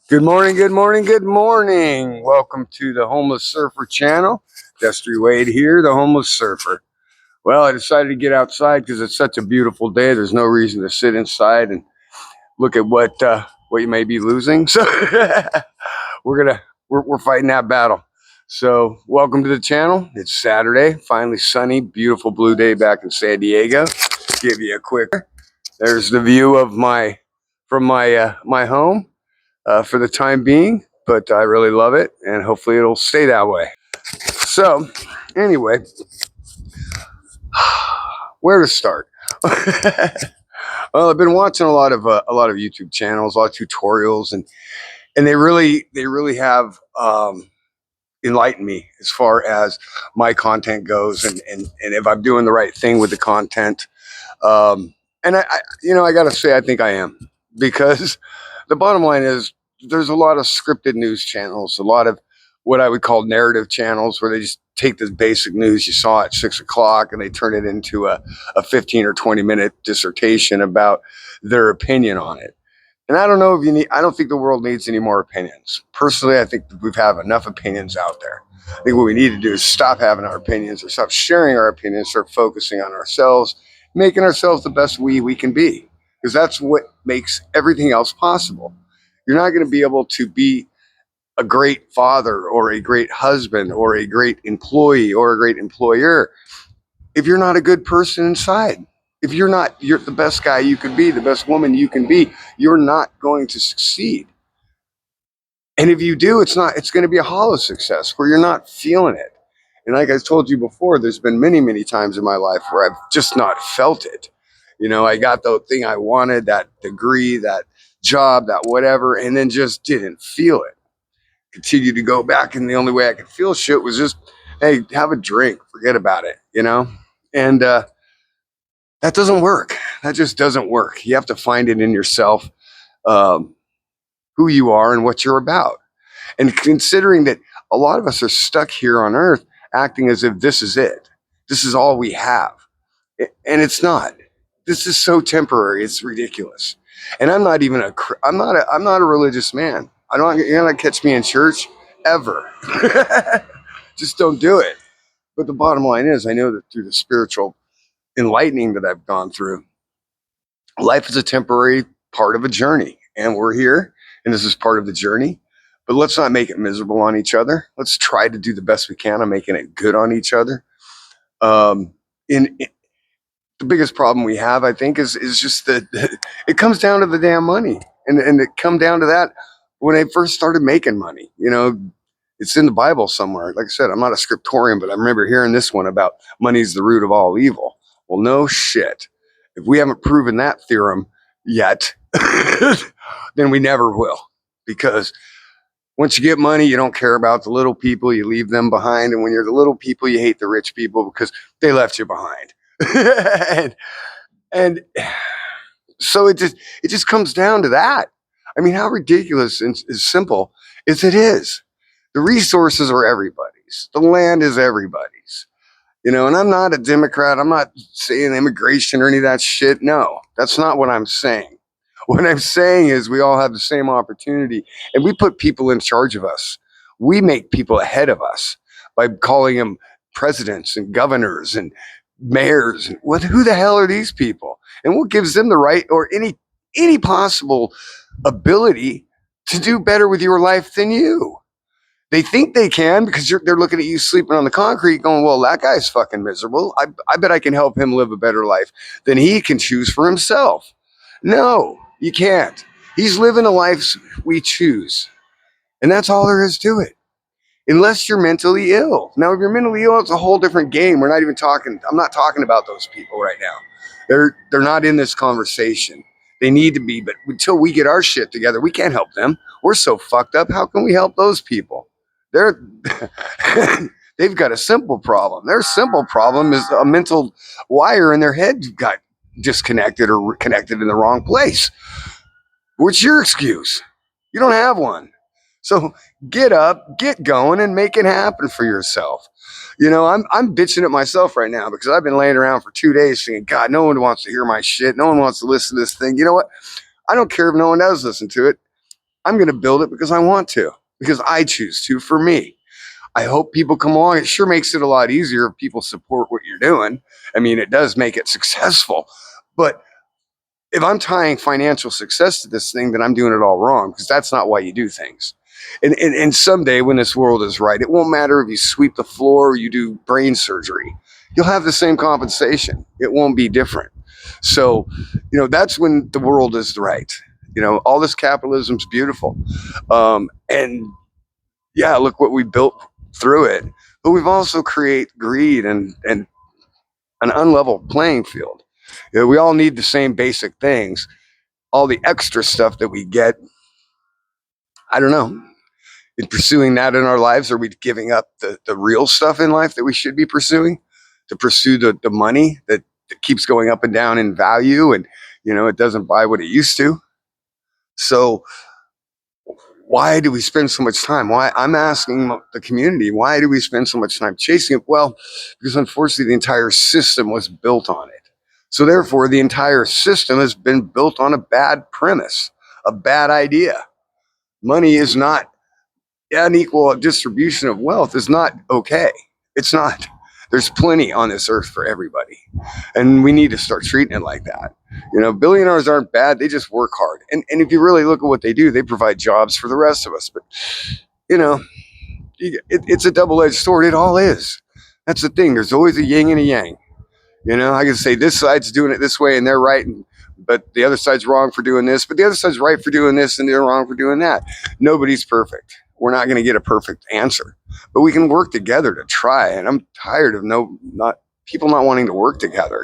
Good morning, good morning, good morning. Welcome to the Homeless Surfer channel. Destry Wade here, the Homeless Surfer. Well, I decided to get outside because it's such a beautiful day. There's no reason to sit inside and look at what you may be losing. So we're fighting that battle. So welcome to the channel. It's Saturday, finally sunny, beautiful blue day back in San Diego. Give you a quick. There's the view of my home for the time being, but I really love it, and hopefully it'll stay that way. So, anyway, where to start? Well, I've been watching a lot of YouTube channels, a lot of tutorials, and they really have enlightened me as far as my content goes, and if I'm doing the right thing with the content. And I gotta say, I think I am, because the bottom line is there's a lot of scripted news channels, a lot of what I would call narrative channels, where they just take this basic news you saw at 6 o'clock and they turn it into a 15 or 20-minute dissertation about their opinion on it. And I don't know if I don't think the world needs any more opinions. Personally, I think we've have enough opinions out there. I think what we need to do is stop having our opinions, or stop sharing our opinions, start focusing on ourselves, making ourselves the best we can be, because that's what makes everything else possible. You're not going to be able to be a great father or a great husband or a great employee or a great employer if you're not a good person inside. If you're the best guy you could be, the best woman you can be, you're not going to succeed. And if you do, it's going to be a hollow success where you're not feeling it. And like I told you before, there's been many, many times in my life where I've just not felt it. I got the thing I wanted, that degree, that job, that whatever, and then just didn't feel it. Continued to go back, and the only way I could feel shit was just, hey, have a drink, forget about it. And that doesn't work. That just doesn't work. You have to find it in yourself, um, who you are and what you're about. And considering that a lot of us are stuck here on earth acting as if this is it, this is all we have. And it's not. This is so temporary. It's ridiculous. And I'm not a religious man. You're not catch me in church ever. Just don't do it. But the bottom line is, I know that through the spiritual enlightening that I've gone through, life is a temporary part of a journey, and we're here, and this is part of the journey. But let's not make it miserable on each other. Let's try to do the best we can on making it good on each other. In The biggest problem we have, I think, is just that it comes down to the damn money, and it come down to that when I first started making money. It's in the Bible somewhere. Like I said, I'm not a scriptorian, but I remember hearing this one about money's the root of all evil. Well, no shit. If we haven't proven that theorem yet, then we never will. Because once you get money, you don't care about the little people, you leave them behind. And when you're the little people, you hate the rich people because they left you behind. and, and so it just comes down to that. I mean, how ridiculous and as simple as it is. The resources are everybody's. The land is everybody's. And I'm not a Democrat. I'm not saying immigration or any of that shit. No, that's not what I'm saying. What I'm saying is we all have the same opportunity, and we put people in charge of us. We make people ahead of us by calling them presidents and governors and mayors. Who the hell are these people? And what gives them the right or any possible ability to do better with your life than you? They think they can because they're looking at you sleeping on the concrete going, well, that guy's fucking miserable. I bet I can help him live a better life than he can choose for himself. No, you can't. He's living a life we choose. And that's all there is to it. Unless you're mentally ill. Now, if you're mentally ill, it's a whole different game. I'm not talking about those people right now. They're not in this conversation. They need to be, but until we get our shit together, we can't help them. We're so fucked up. How can we help those people? They're they've got a simple problem. Their simple problem is a mental wire in their head got disconnected or connected in the wrong place. What's your excuse? You don't have one. So get up, get going, and make it happen for yourself. I'm bitching at myself right now because I've been laying around for 2 days thinking, God, no one wants to hear my shit. No one wants to listen to this thing. You know what? I don't care if no one does listen to it. I'm going to build it because I want to, because I choose to for me. I hope people come along. It sure makes it a lot easier if people support what you're doing. I mean, it does make it successful. But if I'm tying financial success to this thing, then I'm doing it all wrong, because that's not why you do things. And someday when this world is right, it won't matter if you sweep the floor or you do brain surgery. You'll have the same compensation. It won't be different. So, that's when the world is right. All this capitalism's beautiful. And yeah, look what we built through it. But we've also created greed and an unlevel playing field. We all need the same basic things. All the extra stuff that we get, I don't know. In pursuing that in our lives, are we giving up the real stuff in life that we should be pursuing to pursue the money that keeps going up and down in value, and it doesn't buy what it used to? So why do we spend so much time? Why, I'm asking the community, why do we spend so much time chasing it? Well, because unfortunately the entire system was built on it. So therefore the entire system has been built on a bad premise, a bad idea. Money is not unequal distribution of wealth is not okay. It's not. There's plenty on this earth for everybody. And we need to start treating it like that. Billionaires aren't bad. They just work hard. And if you really look at what they do, they provide jobs for the rest of us. But, it's a double-edged sword. It all is. That's the thing. There's always a yin and a yang. I can say this side's doing it this way and they're right, but the other side's wrong for doing this, but the other side's right for doing this and they're wrong for doing that. Nobody's perfect. We're not going to get a perfect answer, but we can work together to try. And I'm tired of people not wanting to work together.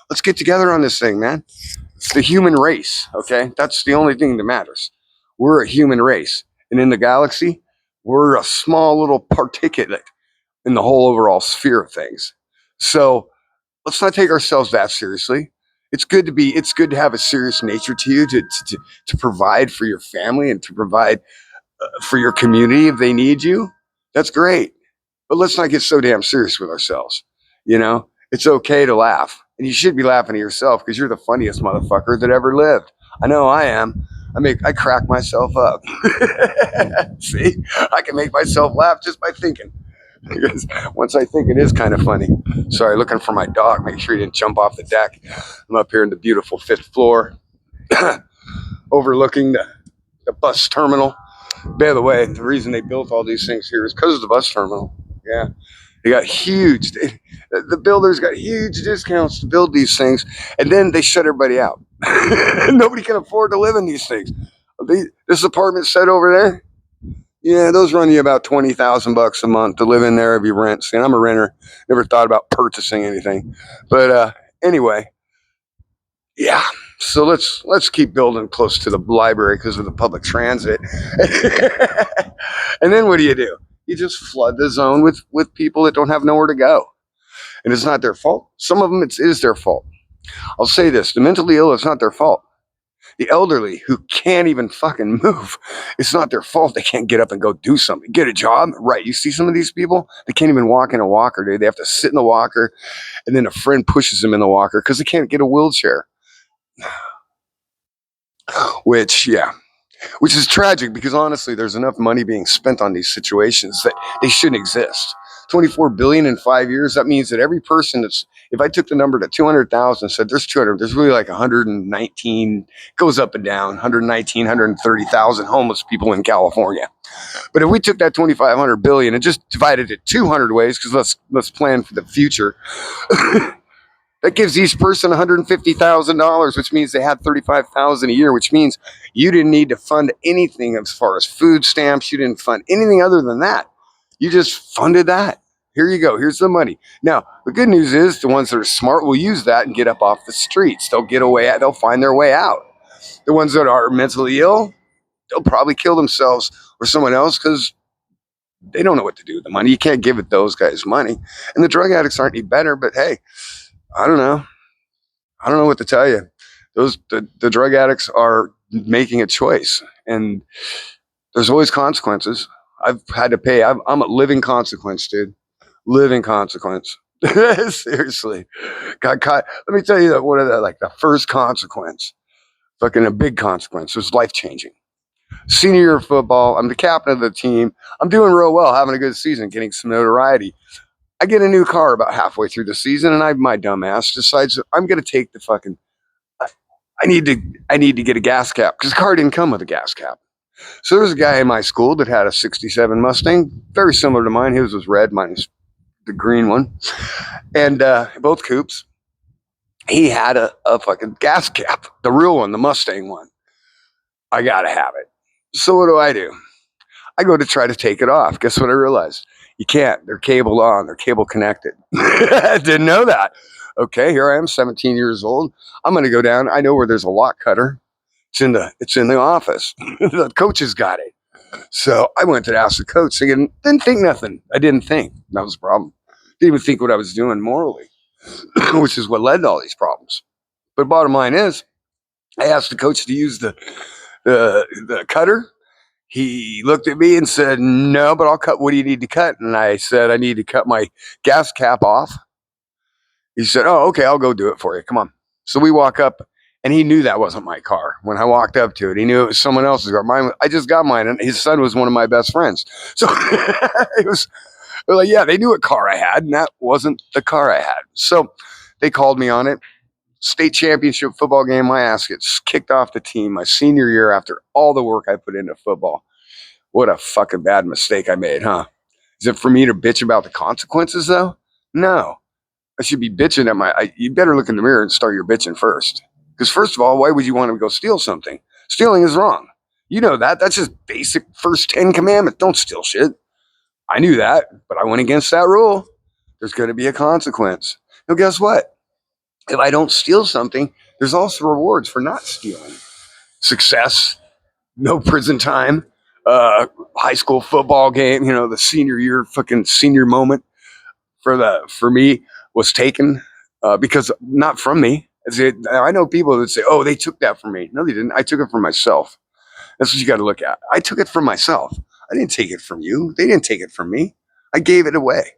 Let's get together on this thing, man. It's the human race. Okay. That's the only thing that matters. We're a human race, and in the galaxy, we're a small little particulate in the whole overall sphere of things. So let's not take ourselves that seriously. It's good to have a serious nature to you, to provide for your family and to provide for your community if they need you. That's great. But let's not get so damn serious with ourselves. It's okay to laugh, and you should be laughing at yourself, because you're the funniest motherfucker that ever lived. I know I am. I crack myself up. See, I can make myself laugh just by thinking. Because once I think, it is kind of funny. Sorry, looking for my dog. Make sure he didn't jump off the deck. I'm up here in the beautiful 5th floor, overlooking the bus terminal. By the way, the reason they built all these things here is because of the bus terminal. Yeah. They got the builders got huge discounts to build these things, and then they shut everybody out. Nobody can afford to live in these things. This apartment set over there, yeah, those run you about $20,000 a month to live in there if you rent. See, I'm a renter. Never thought about purchasing anything, but anyway, yeah. So let's keep building close to the library because of the public transit. And then what do? You just flood the zone with people that don't have nowhere to go, and it's not their fault. Some of them it is their fault. I'll say this: the mentally ill, it's not their fault. The elderly who can't even fucking move, it's not their fault. They can't get up and go do something, get a job. Right? You see some of these people, they can't even walk in a walker, dude. They have to sit in the walker, and then a friend pushes them in the walker because they can't get a wheelchair. Which is tragic, because honestly, there's enough money being spent on these situations that they shouldn't exist. 24 billion in 5 years. That means that every person if I took the number to 200,000 and said there's really like 119, goes up and down, 119, 130,000 homeless people in California. But if we took that 2,500 billion and just divided it 200 ways, because let's plan for the future. That gives each person $150,000, which means they had $35,000 a year, which means you didn't need to fund anything as far as food stamps. You didn't fund anything other than that. You just funded that. Here you go. Here's the money. Now, the good news is the ones that are smart will use that and get up off the streets. They'll get away. They'll find their way out. The ones that are mentally ill, they'll probably kill themselves or someone else because they don't know what to do with the money. You can't give it those guys money. And the drug addicts aren't any better, but hey, I don't know. I don't know what to tell you. The drug addicts are making a choice, and there's always consequences. I've had to pay. I'm a living consequence, dude. Living consequence. Seriously, got caught. Let me tell you that the first consequence, fucking a big consequence, was life changing. Senior year of football. I'm the captain of the team. I'm doing real well, having a good season, getting some notoriety. I get a new car about halfway through the season, and my dumb ass decides I'm going to take the fucking. I need to. I need to get a gas cap because the car didn't come with a gas cap. So there was a guy in my school that had a '67 Mustang, very similar to mine. His was red, mine was the green one, and both coupes. He had a fucking gas cap, the real one, the Mustang one. I gotta have it. So what do? I go to try to take it off. Guess what I realized? You can't. They're cabled on. They're cable connected. I didn't know that. Okay, here I am, 17 years old. I'm going to go down. I know where there's a lock cutter. It's in the office. The coach has got it. So I went to ask the coach. Again, didn't think nothing. I didn't think. That was the problem. Didn't even think what I was doing morally, which is what led to all these problems. But bottom line is, I asked the coach to use the cutter. He looked at me and said, "No, but I'll cut. What do you need to cut?" And I said, "I need to cut my gas cap off." He said, "Oh, okay, I'll go do it for you. Come on." So we walk up, and he knew that wasn't my car. When I walked up to it, he knew it was someone else's car. Mine, I just got mine, and his son was one of my best friends. So it was like, yeah, they knew what car I had, and that wasn't the car I had. So they called me on it. State championship football game, my ass gets kicked off the team my senior year after all the work I put into football. What a fucking bad mistake I made, huh? Is it for me to bitch about the consequences, though? No. I should be bitching at you better look in the mirror and start your bitching first. Because, first of all, why would you want to go steal something? Stealing is wrong. You know that. That's just basic first 10 commandments. Don't steal shit. I knew that, but I went against that rule. There's going to be a consequence. Now, guess what? If I don't steal something, there's also rewards for not stealing. Success, no prison time, high school football game, the senior year, fucking senior moment for me was taken because not from me. I know people that say, "Oh, they took that from me." No, they didn't. I took it from myself. That's what you got to look at. I took it from myself. I didn't take it from you. They didn't take it from me. I gave it away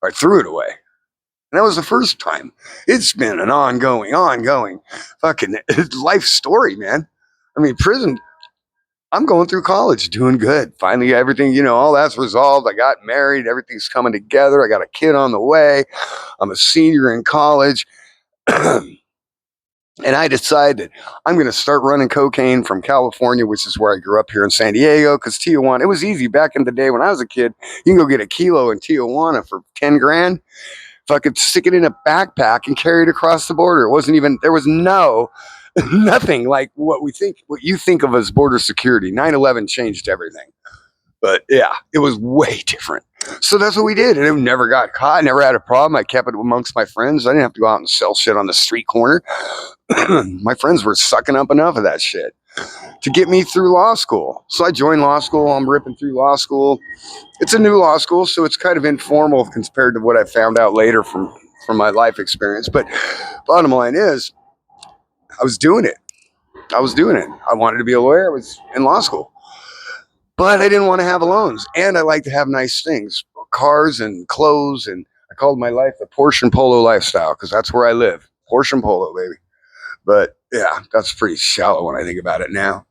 or threw it away. And that was the first time. It's been an ongoing fucking life story, man. I mean, prison. I'm going through college, doing good. Finally, everything, all that's resolved. I got married. Everything's coming together. I got a kid on the way. I'm a senior in college. And I decided I'm going to start running cocaine from California, which is where I grew up here in San Diego, because Tijuana, it was easy back in the day when I was a kid. You can go get a kilo in Tijuana for 10 grand. If I could stick it in a backpack and carry it across the border, there was nothing like what you think of as border security. 9/11 changed everything. But yeah, it was way different. So that's what we did. And it never got caught. I never had a problem. I kept it amongst my friends. I didn't have to go out and sell shit on the street corner. My friends were sucking up enough of that shit to get me through law school. So I joined law school. I'm ripping through law school. It's a new law school, so it's kind of informal compared to what I found out later from my life experience. But bottom line is, I was doing it. I wanted to be a lawyer. I was in law school. But I didn't want to have loans. And I like to have nice things, cars and clothes. And I called my life the Porsche and Polo lifestyle because that's where I live. Porsche and Polo, baby. But yeah, that's pretty shallow when I think about it now.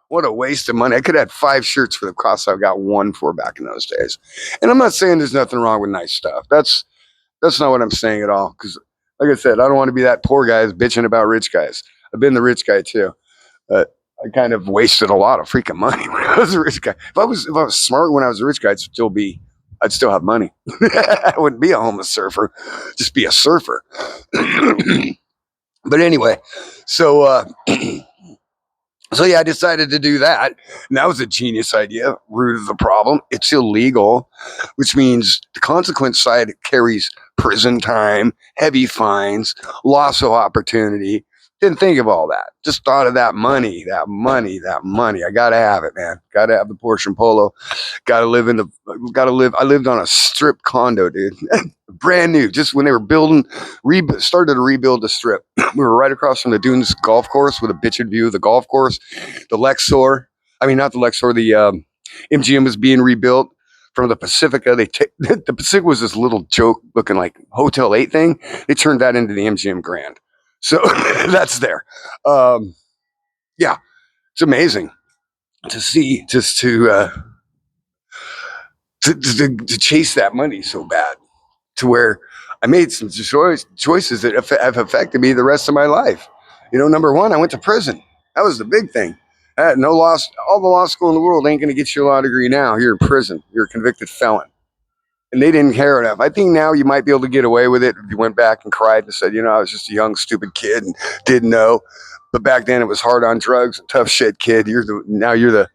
What a waste of money. I could have had 5 shirts for the cost I got one for back in those days. And I'm not saying there's nothing wrong with nice stuff. That's not what I'm saying at all. Because like I said, I don't want to be that poor guy who's bitching about rich guys. I've been the rich guy too. But I kind of wasted a lot of freaking money when I was a rich guy. If I was smart when I was a rich guy, I'd still have money. I wouldn't be a homeless surfer, just be a surfer. But anyway, so so yeah, I decided to do that. And that was a genius idea. Root of the problem. It's illegal, which means the consequence side carries prison time, heavy fines, loss of opportunity. Didn't think of all that. Just thought of that money. I gotta have it, man. Gotta have the Porsche and Polo. Gotta live. I lived on a strip condo, dude. Brand new. Just when they were started to rebuild the strip. We were right across from the Dunes golf course with a bitchin' view of the golf course. The Lexor. I mean, not the Lexor. The MGM was being rebuilt from the Pacifica. The Pacifica was this little joke looking like Hotel 8 thing. They turned that into the MGM Grand. So that's there. Yeah, it's amazing. to see, just to chase that money so bad, to where I made some choices that have affected me the rest of my life. You know, number one, I went to prison. That was the big thing. No loss. All the law school in the world ain't going to get you a law degree now. You're in prison. You're a convicted felon. And they didn't care enough. I think now you might be able to get away with it if you went back and cried and said, you know, I was just a young, stupid kid and didn't know. But back then it was hard on drugs and tough shit, kid. You're the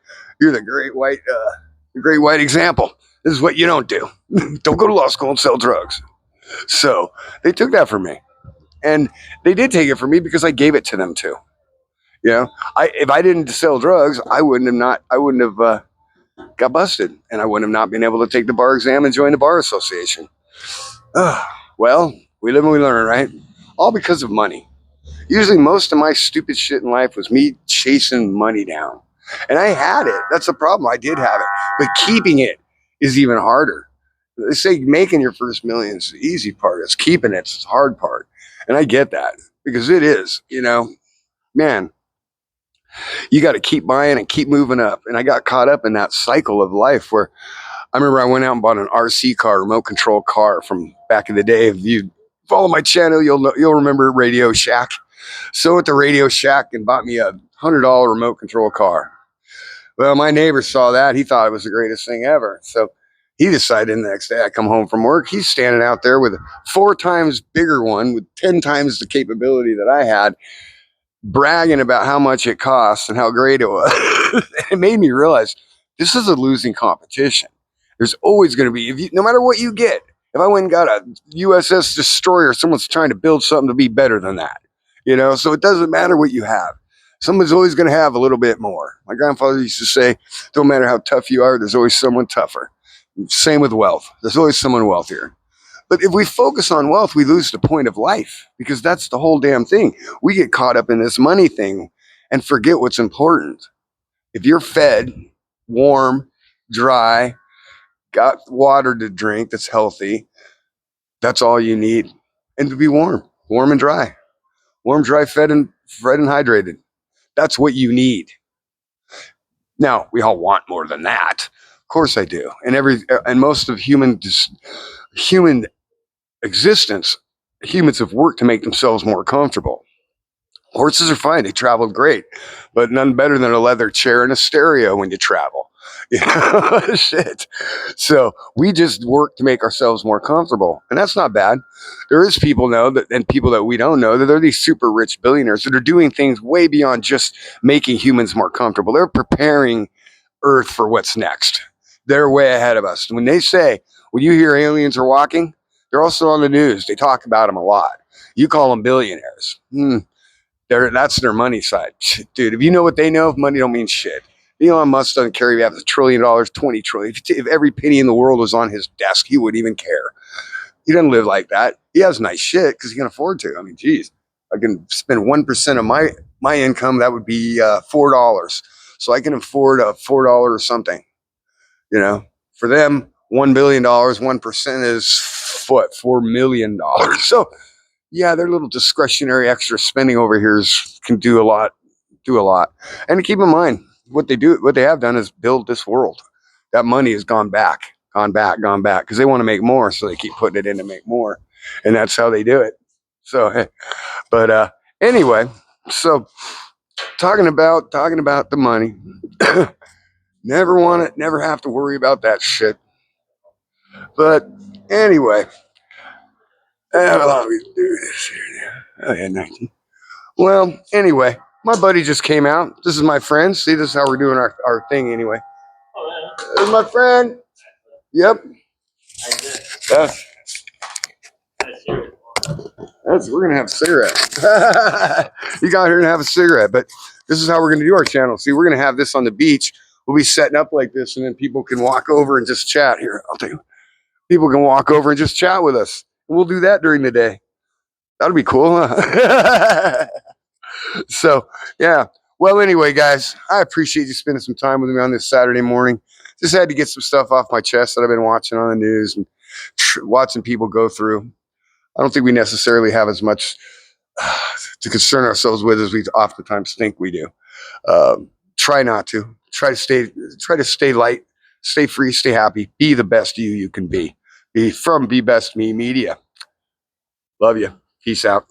great white example. This is what you don't do. Don't go to law school and sell drugs. So they took that from me, and they did take it from me because I gave it to them too. You know, if I didn't sell drugs, I wouldn't have got busted, and I wouldn't have not been able to take the bar exam and join the bar association. Well, we live and we learn, right? All because of money. Usually, most of my stupid shit in life was me chasing money down, and I had it. That's the problem. I did have it, but keeping it is even harder. They say making your first million is the easy part. It's keeping it's the hard part. And I get that because it is, you know, man, you got to keep buying and keep moving up. And I got caught up in that cycle of life where I remember I went out and bought an RC car, remote control car from back in the day. If you follow my channel, you'll remember Radio Shack. So at the Radio Shack and bought me a $100 remote control car. Well, my neighbor saw that. He thought it was the greatest thing ever. So he decided the next day I come home from work, he's standing out there with a 4 times bigger one with 10 times the capability that I had, bragging about how much it cost and how great it was. It made me realize this is a losing competition. There's always going to be, no matter what you get, if I went and got a USS destroyer, someone's trying to build something to be better than that. You know, so it doesn't matter what you have. Someone's always going to have a little bit more. My grandfather used to say, don't matter how tough you are, there's always someone tougher. Same with wealth. There's always someone wealthier. But if we focus on wealth, we lose the point of life because that's the whole damn thing. We get caught up in this money thing and forget what's important. If you're fed, warm, dry, got water to drink that's healthy, that's all you need. And to be warm and dry. Warm, dry, fed and hydrated. That's what you need. Now, we all want more than that. Of course I do. And most of human existence, humans have worked to make themselves more comfortable. Horses are fine. They traveled great, but none better than a leather chair and a stereo when you travel. You know, shit. So we just work to make ourselves more comfortable, and that's not bad. There is people know that, and people that we don't know that they're these super rich billionaires that are doing things way beyond just making humans more comfortable. They're preparing Earth for what's next. They're way ahead of us. When you hear aliens are walking, they're also on the news. They talk about them a lot. You call them billionaires. That's their money side. Dude, if you know what they know, money don't mean shit. Elon Musk doesn't care if you have $1 trillion, 20 trillion. If every penny in the world was on his desk, he wouldn't even care. He doesn't live like that. He has nice shit because he can afford to. I mean, geez, I can spend 1% of my income. That would be $4. So I can afford a $4 or something. You know, for them, $1 billion, 1% is what, $4 million. So yeah, their little discretionary extra spending over here can do a lot. And keep in mind, what they have done is build this world. That money has gone back, because they want to make more, so they keep putting it in to make more, and that's how they do it. So, but anyway, so talking about the money, never have to worry about that shit. But anyway, how long we do this here now? Oh yeah, 19. Well, anyway, my buddy just came out. This is my friend. See, this is how we're doing our thing anyway. This is my friend. Yep. That's we're gonna have a cigarette. You got here and have a cigarette, but this is how we're gonna do our channel. See, we're gonna have this on the beach. We'll be setting up like this, and then people can walk over and just chat. Here, I'll tell you. People can walk over and just chat with us. We'll do that during the day. That'll be cool, huh? So, yeah. Well, anyway, guys, I appreciate you spending some time with me on this Saturday morning. Just had to get some stuff off my chest that I've been watching on the news and watching people go through. I don't think we necessarily have as much to concern ourselves with as we oftentimes think we do. try not to. Try to stay light, stay free, stay happy. Be the best you can be. Be from Be Best Me Media. Love you. Peace out.